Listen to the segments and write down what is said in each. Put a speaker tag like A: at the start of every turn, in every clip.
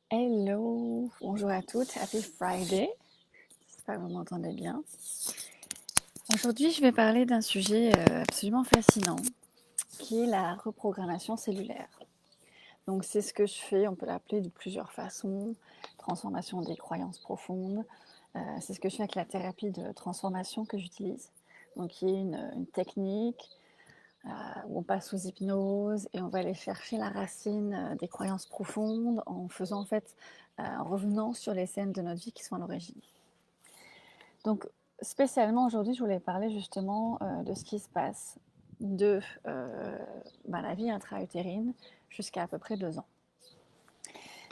A: Hello, bonjour à toutes, happy Friday. J'espère que vous m'entendez bien. Aujourd'hui, je vais parler d'un sujet absolument fascinant, qui est la reprogrammation cellulaire. Donc, c'est ce que je fais, on peut l'appeler de plusieurs façons, transformation des croyances profondes. C'est ce que je fais avec la thérapie de transformation que j'utilise, donc qui est une technique où on passe sous hypnose et on va aller chercher la racine des croyances profondes en faisant en fait, en revenant sur les scènes de notre vie qui sont à l'origine. Donc spécialement aujourd'hui, je voulais parler justement de ce qui se passe de la vie intra-utérine jusqu'à à peu près 2 ans.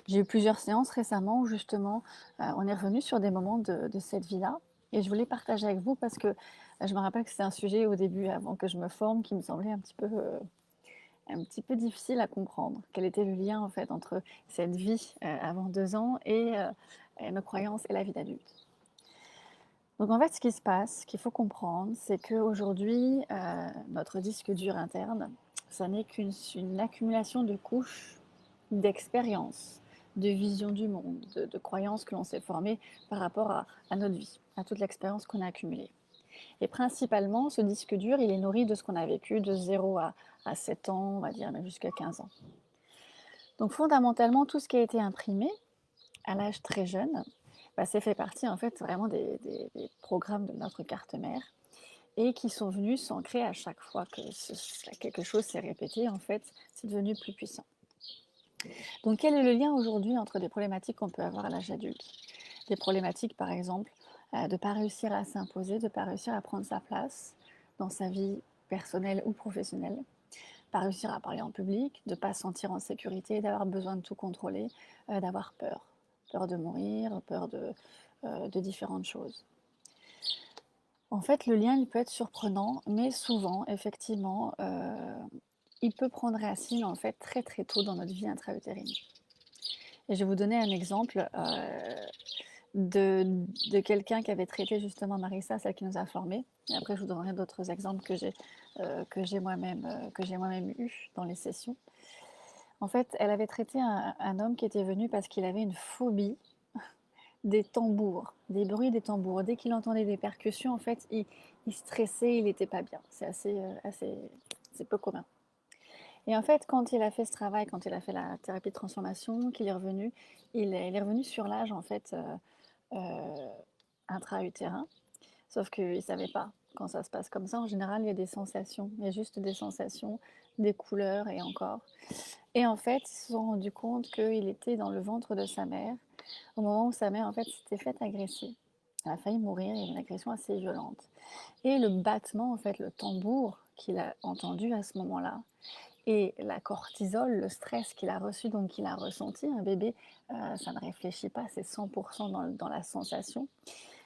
A: J'ai eu plusieurs séances récemment où justement on est revenu sur des moments de cette vie-là et je voulais partager avec vous parce que je me rappelle que c'était un sujet au début, avant que je me forme, qui me semblait un petit peu difficile à comprendre. Quel était le lien en fait entre cette vie avant 2 ans et nos croyances et la vie d'adulte. Donc en fait, ce qui se passe, ce qu'il faut comprendre, c'est qu'aujourd'hui, notre disque dur interne, ça n'est qu'une accumulation de couches d'expériences, de vision du monde, de croyances que l'on s'est formées par rapport à notre vie, à toute l'expérience qu'on a accumulée. Et principalement, ce disque dur, il est nourri de ce qu'on a vécu de 0 à 7 ans, on va dire, même jusqu'à 15 ans. Donc fondamentalement, tout ce qui a été imprimé à l'âge très jeune, c'est fait partie en fait vraiment des programmes de notre carte mère et qui sont venus s'ancrer à chaque fois que quelque chose s'est répété, en fait, c'est devenu plus puissant. Donc quel est le lien aujourd'hui entre des problématiques qu'on peut avoir à l'âge adulte? Des problématiques, par exemple, de ne pas réussir à s'imposer, de ne pas réussir à prendre sa place dans sa vie personnelle ou professionnelle, pas réussir à parler en public, de ne pas se sentir en sécurité, d'avoir besoin de tout contrôler, d'avoir peur. Peur de mourir, peur de différentes choses. En fait, le lien, il peut être surprenant, mais souvent, effectivement, il peut prendre racine en fait très très tôt dans notre vie intra-utérine. Et je vais vous donner un exemple de quelqu'un qui avait traité justement Marissa, celle qui nous a formés. Et après, je vous donnerai d'autres exemples que j'ai moi-même eu dans les sessions. En fait, elle avait traité un homme qui était venu parce qu'il avait une phobie des tambours, des bruits des tambours. Dès qu'il entendait des percussions, en fait, il stressait, il n'était pas bien. C'est c'est peu commun. Et en fait, quand il a fait ce travail, quand il a fait la thérapie de transformation, qu'il est revenu, il est revenu sur l'âge, en fait, intra-utérin. Sauf qu'il ne savait pas quand ça se passe comme ça. En général, il y a des sensations. Il y a juste des sensations, des couleurs et encore. Et en fait, ils se sont rendus compte qu'il était dans le ventre de sa mère au moment où sa mère, en fait, s'était faite agresser. Elle a failli mourir, il y avait une agression assez violente. Et le battement, en fait, le tambour qu'il a entendu à ce moment-là, et la cortisol, le stress qu'il a reçu, donc qu'il a ressenti, un bébé, ça ne réfléchit pas, c'est 100% dans la sensation.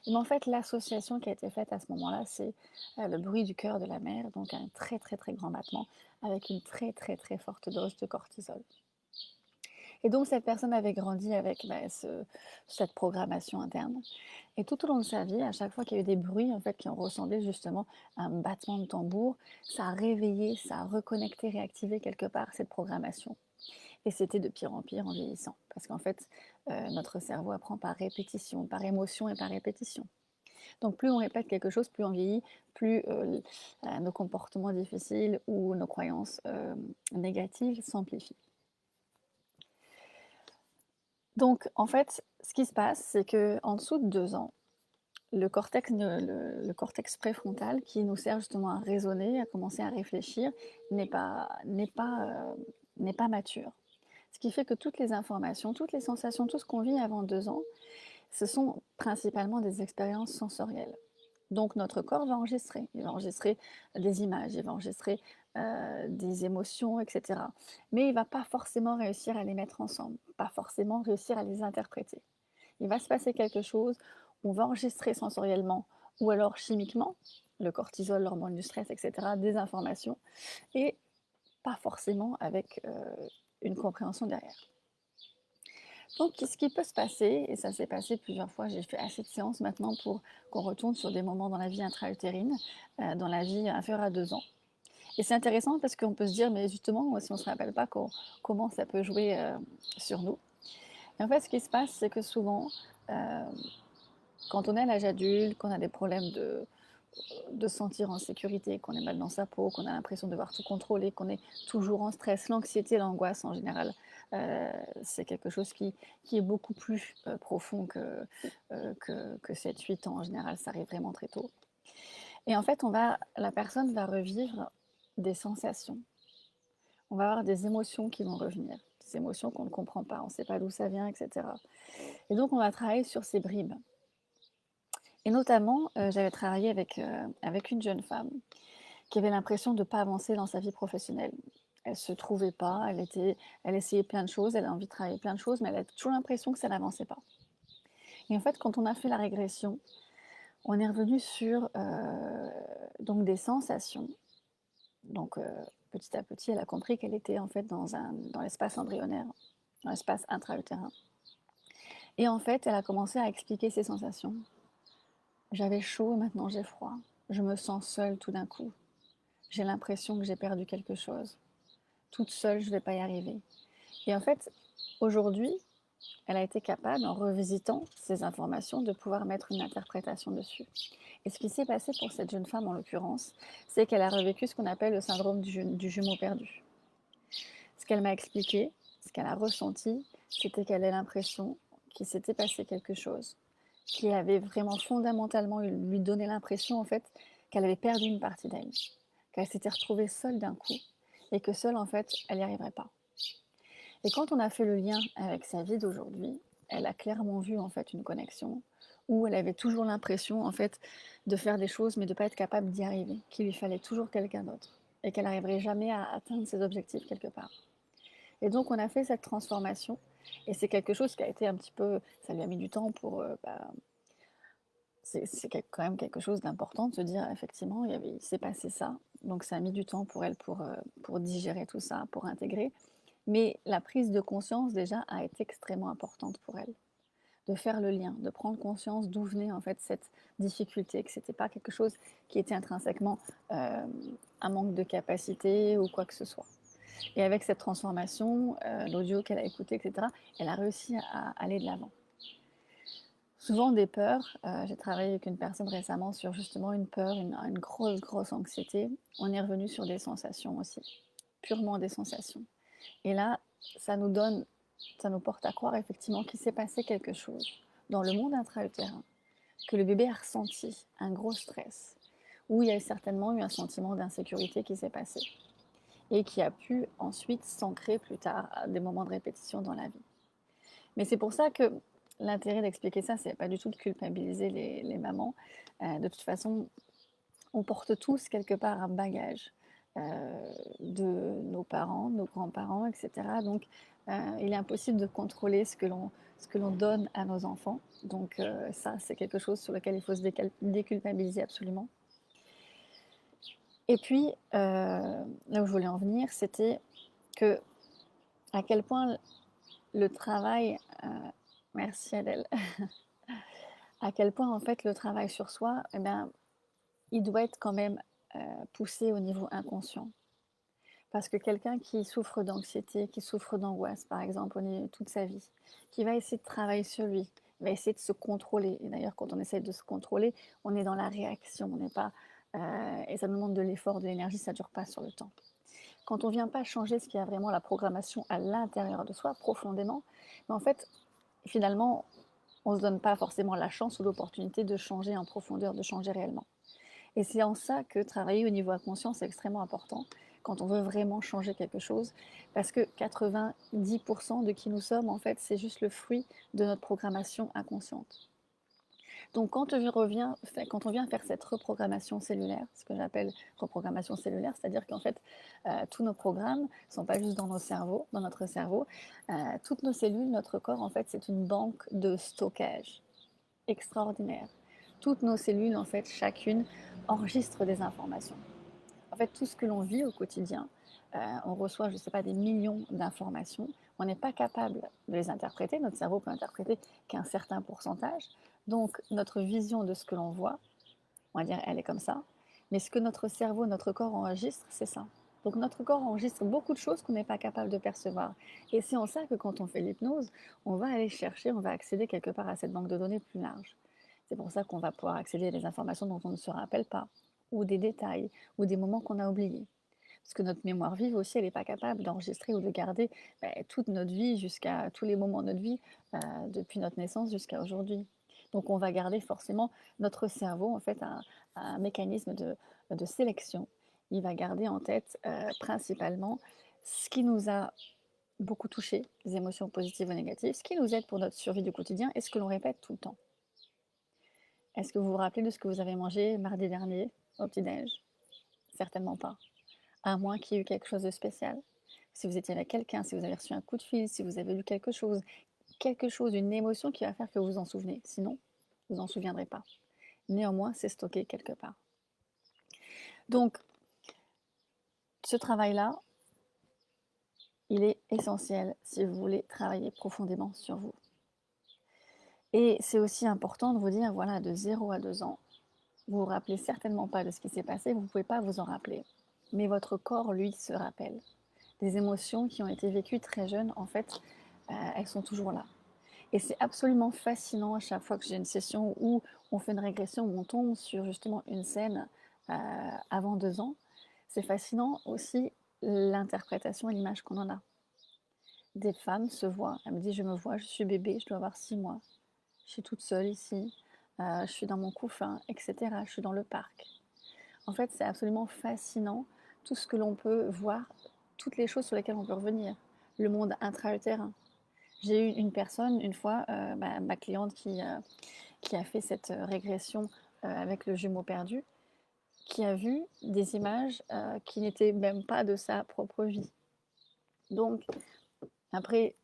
A: Mais en fait, l'association qui a été faite à ce moment-là, c'est le bruit du cœur de la mère, donc un très très très grand battement, avec une très très très forte dose de cortisol. Et donc cette personne avait grandi avec cette programmation interne. Et tout au long de sa vie, à chaque fois qu'il y a eu des bruits en fait, qui ont ressemblé justement à un battement de tambour, ça a réveillé, ça a reconnecté, réactivé quelque part cette programmation. Et c'était de pire en pire en vieillissant. Parce qu'en fait, notre cerveau apprend par répétition, par émotion et par répétition. Donc plus on répète quelque chose, plus on vieillit, plus nos comportements difficiles ou nos croyances négatives s'amplifient. Donc, en fait, ce qui se passe, c'est qu'en dessous de 2 ans, le cortex préfrontal, qui nous sert justement à raisonner, à commencer à réfléchir, n'est pas mature. Ce qui fait que toutes les informations, toutes les sensations, tout ce qu'on vit avant 2 ans, ce sont principalement des expériences sensorielles. Donc notre corps va enregistrer. Il va enregistrer des images, il va enregistrer des émotions, etc. Mais il ne va pas forcément réussir à les mettre ensemble, pas forcément réussir à les interpréter. Il va se passer quelque chose, on va enregistrer sensoriellement ou alors chimiquement, le cortisol, l'hormone du stress, etc., des informations, et pas forcément avec une compréhension derrière. Donc, ce qui peut se passer, et ça s'est passé plusieurs fois, j'ai fait assez de séances maintenant pour qu'on retourne sur des moments dans la vie intra-utérine, dans la vie inférieure à 2 ans. Et c'est intéressant parce qu'on peut se dire, mais justement, si on ne se rappelle pas comment ça peut jouer sur nous. Et en fait, ce qui se passe, c'est que souvent, quand on est à l'âge adulte, qu'on a des problèmes de sentir en sécurité, qu'on est mal dans sa peau, qu'on a l'impression de devoir tout contrôler, qu'on est toujours en stress, l'anxiété, l'angoisse en général, c'est quelque chose qui est beaucoup plus profond que 7-8 ans. En général, ça arrive vraiment très tôt. Et en fait, la personne va revivre des sensations. On va avoir des émotions qui vont revenir, des émotions qu'on ne comprend pas, on ne sait pas d'où ça vient, etc. Et donc, on va travailler sur ces bribes. Et notamment, j'avais travaillé avec une jeune femme qui avait l'impression de ne pas avancer dans sa vie professionnelle. Elle ne se trouvait pas, elle essayait plein de choses, elle a envie de travailler plein de choses, mais elle a toujours l'impression que ça n'avançait pas. Et en fait, quand on a fait la régression, on est revenu sur donc des sensations. Donc, petit à petit, elle a compris qu'elle était en fait dans l'espace embryonnaire, dans l'espace intra-utérin. Et en fait, elle a commencé à expliquer ses sensations. J'avais chaud et maintenant j'ai froid. Je me sens seule tout d'un coup. J'ai l'impression que j'ai perdu quelque chose. Toute seule, je ne vais pas y arriver. Et en fait, aujourd'hui, elle a été capable, en revisitant ces informations, de pouvoir mettre une interprétation dessus. Et ce qui s'est passé pour cette jeune femme, en l'occurrence, c'est qu'elle a revécu ce qu'on appelle le syndrome du jumeau perdu. Ce qu'elle m'a expliqué, ce qu'elle a ressenti, c'était qu'elle avait l'impression qu'il s'était passé quelque chose, qui avait vraiment fondamentalement lui donné l'impression, en fait, qu'elle avait perdu une partie d'elle, qu'elle s'était retrouvée seule d'un coup, et que seule, en fait, elle n'y arriverait pas. Et quand on a fait le lien avec sa vie d'aujourd'hui, elle a clairement vu, en fait, une connexion où elle avait toujours l'impression, en fait, de faire des choses, mais de ne pas être capable d'y arriver, qu'il lui fallait toujours quelqu'un d'autre, et qu'elle n'arriverait jamais à atteindre ses objectifs quelque part. Et donc, on a fait cette transformation. Et c'est quelque chose qui a été un petit peu... Ça lui a mis du temps pour... c'est quand même quelque chose d'important de se dire, effectivement, il s'est passé ça. Donc, ça a mis du temps pour elle pour digérer tout ça, pour intégrer. Mais la prise de conscience, déjà, a été extrêmement importante pour elle. De faire le lien, de prendre conscience d'où venait, en fait, cette difficulté, que ce n'était pas quelque chose qui était intrinsèquement un manque de capacité ou quoi que ce soit. Et avec cette transformation, l'audio qu'elle a écouté, etc., elle a réussi à aller de l'avant. Souvent des peurs, j'ai travaillé avec une personne récemment sur justement une peur, une grosse anxiété. On est revenu sur des sensations aussi, purement des sensations. Et là, ça nous porte à croire effectivement qu'il s'est passé quelque chose dans le monde intra-utérin, que le bébé a ressenti un gros stress, où il y a certainement eu un sentiment d'insécurité qui s'est passé et qui a pu ensuite s'ancrer plus tard à des moments de répétition dans la vie. Mais c'est pour ça que l'intérêt d'expliquer ça, c'est pas du tout de culpabiliser les mamans. De toute façon, on porte tous quelque part un bagage de nos parents, nos grands-parents, etc. Donc, il est impossible de contrôler ce que l'on donne à nos enfants. Donc, ça, c'est quelque chose sur lequel il faut se déculpabiliser absolument. Et puis, là où je voulais en venir, c'était que à quel point le travail, merci Adèle, à quel point en fait le travail sur soi, eh bien, il doit être quand même poussé au niveau inconscient. Parce que quelqu'un qui souffre d'anxiété, qui souffre d'angoisse, par exemple, toute sa vie, qui va essayer de travailler sur lui, va essayer de se contrôler. Et d'ailleurs, quand on essaie de se contrôler, on est dans la réaction, on n'est pas... et ça nous demande de l'effort, de l'énergie, ça ne dure pas sur le temps. Quand on ne vient pas changer ce qui a vraiment la programmation à l'intérieur de soi, profondément, mais en fait, finalement, on ne se donne pas forcément la chance ou l'opportunité de changer en profondeur, de changer réellement. Et c'est en ça que travailler au niveau inconscient, c'est extrêmement important quand on veut vraiment changer quelque chose, parce que 90% de qui nous sommes, en fait, c'est juste le fruit de notre programmation inconsciente. Donc quand on vient faire cette reprogrammation cellulaire, ce que j'appelle reprogrammation cellulaire, c'est-à-dire qu'en fait, tous nos programmes ne sont pas juste dans notre cerveau, toutes nos cellules, notre corps, en fait, c'est une banque de stockage extraordinaire. Toutes nos cellules, en fait, chacune enregistre des informations. En fait, tout ce que l'on vit au quotidien, on reçoit, je ne sais pas, des millions d'informations. On n'est pas capable de les interpréter. Notre cerveau peut interpréter qu'un certain pourcentage. Donc, notre vision de ce que l'on voit, on va dire, elle est comme ça. Mais ce que notre cerveau, notre corps enregistre, c'est ça. Donc notre corps enregistre beaucoup de choses qu'on n'est pas capable de percevoir. Et c'est en ça que quand on fait l'hypnose, on va aller chercher, on va accéder quelque part à cette banque de données plus large. C'est pour ça qu'on va pouvoir accéder à des informations dont on ne se rappelle pas, ou des détails, ou des moments qu'on a oubliés. Parce que notre mémoire vive aussi, elle n'est pas capable d'enregistrer ou de garder toute notre vie jusqu'à tous les moments de notre vie, depuis notre naissance jusqu'à aujourd'hui. Donc on va garder forcément notre cerveau, en fait, un mécanisme de sélection. Il va garder en tête principalement ce qui nous a beaucoup touché, les émotions positives ou négatives, ce qui nous aide pour notre survie du quotidien et ce que l'on répète tout le temps. Est-ce que vous vous rappelez de ce que vous avez mangé mardi dernier au petit-déj? Certainement pas. À moins qu'il y ait eu quelque chose de spécial. Si vous étiez avec quelqu'un, si vous avez reçu un coup de fil, si vous avez lu quelque chose, une émotion qui va faire que vous vous en souvenez. Sinon, vous n'en souviendrez pas. Néanmoins, c'est stocké quelque part. Donc, ce travail-là, il est essentiel si vous voulez travailler profondément sur vous. Et c'est aussi important de vous dire, voilà, de 0 à 2 ans, vous ne vous rappelez certainement pas de ce qui s'est passé, vous ne pouvez pas vous en rappeler. Mais votre corps, lui, se rappelle. Des émotions qui ont été vécues très jeunes, en fait, elles sont toujours là. Et c'est absolument fascinant à chaque fois que j'ai une session où on fait une régression, où on tombe sur justement une scène avant 2 ans. C'est fascinant aussi l'interprétation et l'image qu'on en a. Des femmes se voient, elles me disent je me vois, je suis bébé, je dois avoir 6 mois, je suis toute seule ici, je suis dans mon couffin, etc. Je suis dans le parc. En fait, c'est absolument fascinant tout ce que l'on peut voir, toutes les choses sur lesquelles on peut revenir. Le monde intra-utérin. J'ai eu une personne, une fois, ma cliente qui a fait cette régression avec le jumeau perdu, qui a vu des images qui n'étaient même pas de sa propre vie. Donc, après,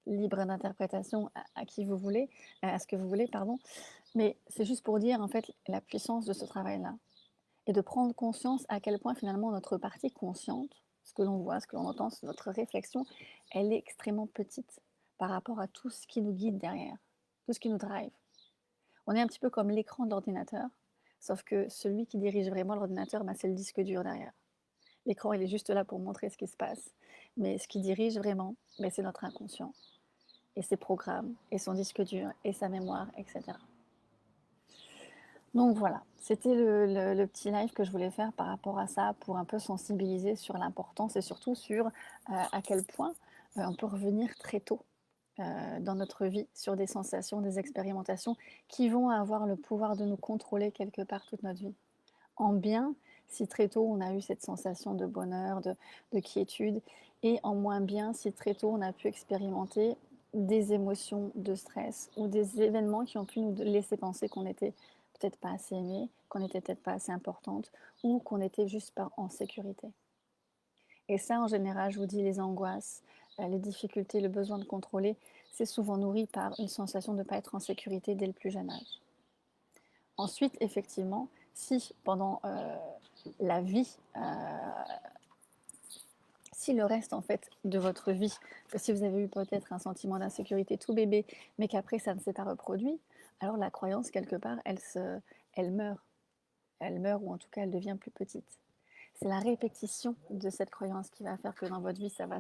A: libre d'interprétation à qui vous voulez, à ce que vous voulez, pardon, mais c'est juste pour dire en fait la puissance de ce travail-là et de prendre conscience à quel point finalement notre partie consciente, ce que l'on voit, ce que l'on entend, notre réflexion, elle est extrêmement petite par rapport à tout ce qui nous guide derrière, tout ce qui nous drive. On est un petit peu comme l'écran de l'ordinateur, sauf que celui qui dirige vraiment l'ordinateur, c'est le disque dur derrière. L'écran, il est juste là pour montrer ce qui se passe, mais ce qui dirige vraiment, c'est notre inconscient, et ses programmes, et son disque dur, et sa mémoire, etc. Donc voilà, c'était le petit live que je voulais faire par rapport à ça, pour un peu sensibiliser sur l'importance et surtout sur à quel point on peut revenir très tôt dans notre vie sur des sensations, des expérimentations qui vont avoir le pouvoir de nous contrôler quelque part toute notre vie. En bien, si très tôt on a eu cette sensation de bonheur, de quiétude, et en moins bien, si très tôt on a pu expérimenter des émotions de stress ou des événements qui ont pu nous laisser penser qu'on n'était peut-être pas assez aimé, qu'on n'était peut-être pas assez importante ou qu'on n'était juste pas en sécurité. Et ça, en général, je vous dis, les angoisses, les difficultés, le besoin de contrôler, c'est souvent nourri par une sensation de ne pas être en sécurité dès le plus jeune âge. Ensuite, effectivement, si pendant la vie, si le reste en fait de votre vie, si vous avez eu peut-être un sentiment d'insécurité tout bébé, mais qu'après ça ne s'est pas reproduit, alors la croyance quelque part, elle meurt. Elle meurt ou en tout cas elle devient plus petite. C'est la répétition de cette croyance qui va faire que dans votre vie ça va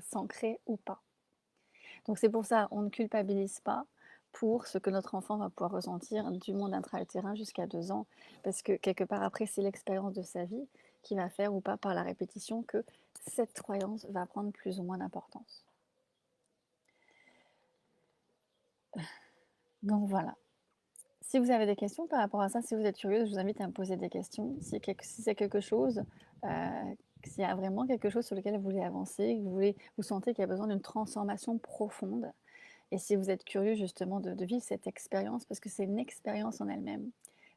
A: s'ancrer ou pas. Donc c'est pour ça, on ne culpabilise pas pour ce que notre enfant va pouvoir ressentir du monde intra-utérin jusqu'à 2 ans, parce que quelque part après, c'est l'expérience de sa vie qui va faire ou pas par la répétition que cette croyance va prendre plus ou moins d'importance. Donc voilà. Si vous avez des questions par rapport à ça, si vous êtes curieuse, je vous invite à me poser des questions. Si c'est quelque chose, s'il y a vraiment quelque chose sur lequel vous voulez avancer, que vous sentez qu'il y a besoin d'une transformation profonde, et si vous êtes curieux justement de vivre cette expérience, parce que c'est une expérience en elle-même.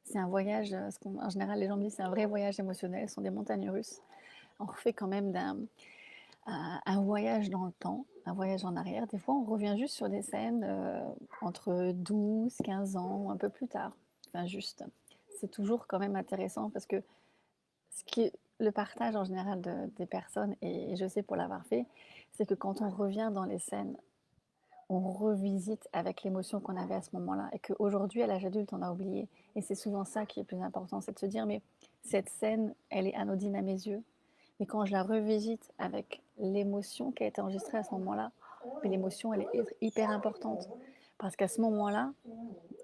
A: C'est un voyage, en général les gens me disent c'est un vrai voyage émotionnel, ce sont des montagnes russes. On refait quand même un voyage dans le temps, un voyage en arrière. Des fois on revient juste sur des scènes entre 12, 15 ans ou un peu plus tard. Enfin juste. C'est toujours quand même intéressant parce que le partage en général des personnes, et je sais pour l'avoir fait, c'est que quand on revient dans les scènes, on revisite avec l'émotion qu'on avait à ce moment-là et qu'aujourd'hui, à l'âge adulte, on a oublié. Et c'est souvent ça qui est le plus important, c'est de se dire, mais cette scène, elle est anodine à mes yeux, Mais quand je la revisite avec l'émotion qui a été enregistrée à ce moment-là, mais l'émotion, elle est hyper importante. Parce qu'à ce moment-là,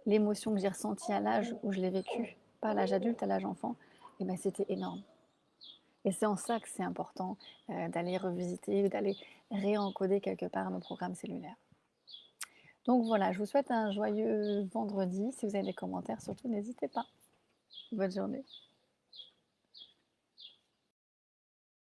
A: l'émotion que j'ai ressentie à l'âge où je l'ai vécue, pas à l'âge adulte, à l'âge enfant, eh ben, c'était énorme. Et c'est en ça que c'est important d'aller revisiter, d'aller réencoder quelque part nos programmes cellulaires. Donc voilà, je vous souhaite un joyeux vendredi. Si vous avez des commentaires, surtout, n'hésitez pas. Bonne journée.